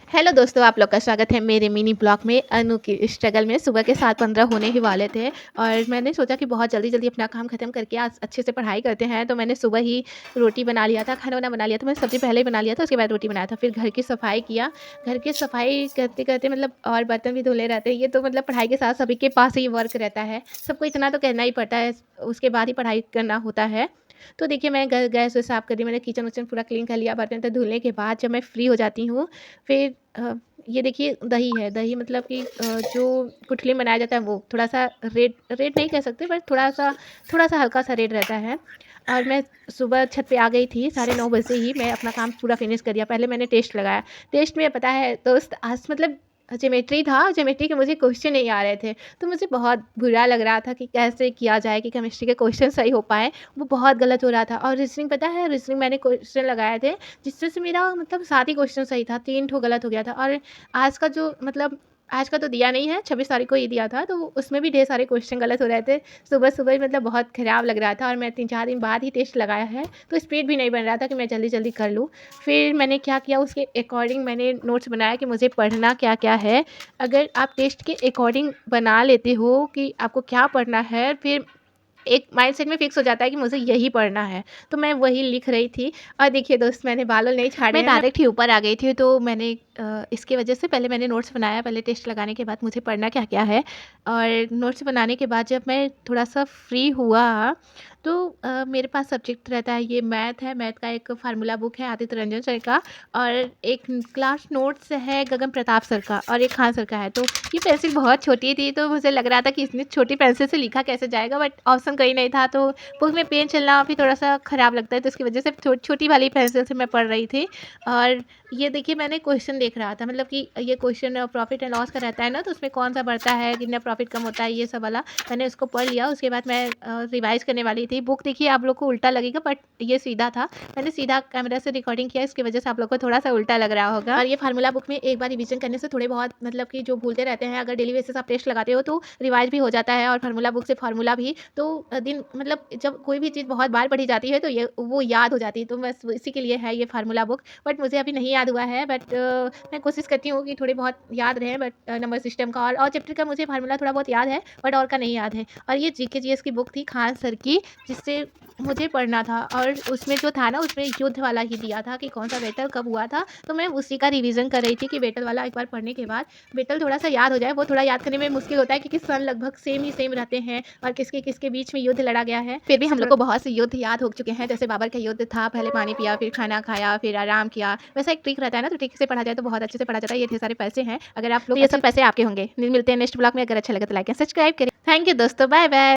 Hello दोस्तों, आप लोग का स्वागत है मेरे मिनी ब्लॉग में। अनु की स्ट्रगल में सुबह के 7:15 होने ही वाले थे और मैंने सोचा कि बहुत जल्दी-जल्दी अपना काम ख़त्म करके आज अच्छे से पढ़ाई करते हैं। तो मैंने सुबह ही रोटी बना लिया था, खाना-वाना बना लिया था। मैंने सब्ज़ी पहले ही बना लिया था, उसके बाद रोटी बनाया था। फिर घर की सफाई किया। घर की सफाई करते-करते मतलब और बर्तन भी धुले रहते हैं। ये तो मतलब पढ़ाई के साथ सभी के पास ही वर्क रहता है। सबको इतना तो कहना ही पड़ता है, उसके बाद ही पढ़ाई करना होता है। तो देखिए मैं गैस वैस साफ़ कर दी, मैंने किचन-विचन पूरा क्लीन कर लिया। बर्तन-वर्तन धुलने के बाद जब मैं फ्री हो जाती हूँ, फिर ये देखिए दही है। दही मतलब कि जो गुठली में बनाया जाता है वो थोड़ा-सा रेड रेड नहीं कह सकते, बट थोड़ा-सा हल्का-सा रेड रहता है। और मैं सुबह छत पे आ गई थी, साढ़े 9 बजे ही मैं अपना काम पूरा फिनिश कर दिया। पहले मैंने टेस्ट लगाया। टेस्ट में पता है दोस्त, आज मतलब ज्योमेट्री था, ज्योमेट्री के मुझे क्वेश्चन नहीं आ रहे थे। तो मुझे बहुत बुरा लग रहा था कि कैसे किया जाए कि केमिस्ट्री के क्वेश्चन सही हो पाएँ। वो बहुत गलत हो रहा था। और रीज़निंग पता है, रीज़निंग मैंने क्वेश्चन लगाए थे जिसमें से मेरा मतलब 7 ही क्वेश्चन सही था, 3 ठो गलत हो गया था। और आज का जो मतलब आज का तो दिया नहीं है, 26 तारीख को ही दिया था, तो उसमें भी ढेर सारे क्वेश्चन गलत हो रहे थे। सुबह-सुबह ही मतलब बहुत ख़राब लग रहा था और मैं 3-4 दिन बाद ही टेस्ट लगाया है, तो स्पीड भी नहीं बन रहा था कि मैं जल्दी-जल्दी कर लूँ। फिर मैंने क्या किया, उसके अकॉर्डिंग मैंने नोट्स बनाया कि मुझे पढ़ना क्या-क्या है। अगर आप टेस्ट के अकॉर्डिंग बना लेते हो कि आपको क्या पढ़ना है, फिर एक माइंडसेट में फिक्स हो जाता है कि मुझे यही पढ़ना है। तो मैं वही लिख रही थी और देखिए दोस्त, मैंने बाल-वाल नहीं झाड़े हैं, मैं डायरेक्ट ही ऊपर आ गई थी। तो मैंने इसकी वजह से पहले मैंने नोट्स बनाया, पहले टेस्ट लगाने के बाद मुझे पढ़ना क्या-क्या है। और नोट्स बनाने के बाद जब मैं थोड़ा-सा फ्री हुआ, तो मेरे पास सब्जेक्ट रहता है, ये मैथ है। मैथ का एक फार्मूला बुक है आदित्य रंजन सर का, और एक क्लास नोट्स है गगन प्रताप सर का, और एक खान सर का है। तो ये पेंसिल बहुत छोटी थी, तो मुझे लग रहा था कि इतनी छोटी पेंसिल से लिखा कैसे जाएगा, बट ऑप्शन कहीं नहीं था। तो बुक में पेन चलना भी थोड़ा-सा ख़राब लगता है, तो इसकी वजह से छोटी वाली पेंसिल से मैं पढ़ रही थी। और ये देखिए मैंने क्वेश्चन देख रहा था, मतलब कि ये क्वेश्चन प्रॉफ़िट एंड लॉस का रहता है ना, तो उसमें कौन-सा बढ़ता है, कितना प्रॉफ़िट कम होता है, ये सब वाला मैंने उसको पढ़ लिया। उसके बाद मैं रिवाइज़ करने वाली थी। बुक देखिए आप लोग को उल्टा लगेगा, बट ये सीधा था। मैंने सीधा कैमरा से रिकॉर्डिंग किया, इसकी वजह से आप लोग को थोड़ा-सा उल्टा लग रहा होगा। और ये फार्मूला बुक में एक बार रिवीजन करने से थोड़े बहुत मतलब कि जो भूलते रहते हैं, अगर डेली बेसिस आप टेस्ट लगाते हो तो रिवाइज़ भी हो जाता है, और फार्मूला बुक से फार्मूला भी। तो दिन मतलब जब कोई भी चीज़ बहुत बार पढ़ी जाती है तो ये वो याद हो जाती है। तो बस इसी के लिए है ये फार्मूला बुक, बट मुझे अभी नहीं याद हुआ है। बट मैं कोशिश करती हूँ कि थोड़े बहुत याद रहें। बट नंबर सिस्टम का और चैप्टर का मुझे फार्मूला थोड़ा बहुत याद है, बट और का नहीं याद है। और ये जीके जीएस की बुक थी खान सर की, जिससे मुझे पढ़ना था। और उसमें जो था ना, उसमें युद्ध वाला ही दिया था कि कौन सा बैटल कब हुआ था। तो मैं उसी का रिवीजन कर रही थी कि बैटल वाला एक बार पढ़ने के बाद बैटल थोड़ा-सा याद हो जाए। वो थोड़ा याद करने में मुश्किल होता है क्योंकि सन लगभग सेम ही सेम रहते हैं और किसके-किसके बीच में युद्ध लड़ा गया है। फिर भी हम लोग को बहुत से युद्ध याद हो चुके हैं, जैसे बाबर का युद्ध था, पहले पानी पिया, फिर खाना खाया, फिर आराम किया। वैसा एक ट्रिक रहता है ना, तो ट्रिक से पढ़ा जाए तो बहुत अच्छे से पढ़ा जाता है। ये ढेर सारे पैसे हैं, अगर आप लोग, तो ये सब पैसे आपके होंगे। मिलते हैं नेक्स्ट ब्लॉग में। अगर अच्छा लगे तो लाइक एंड सब्सक्राइब करें। थैंक यू दोस्तों, बाय-बाय।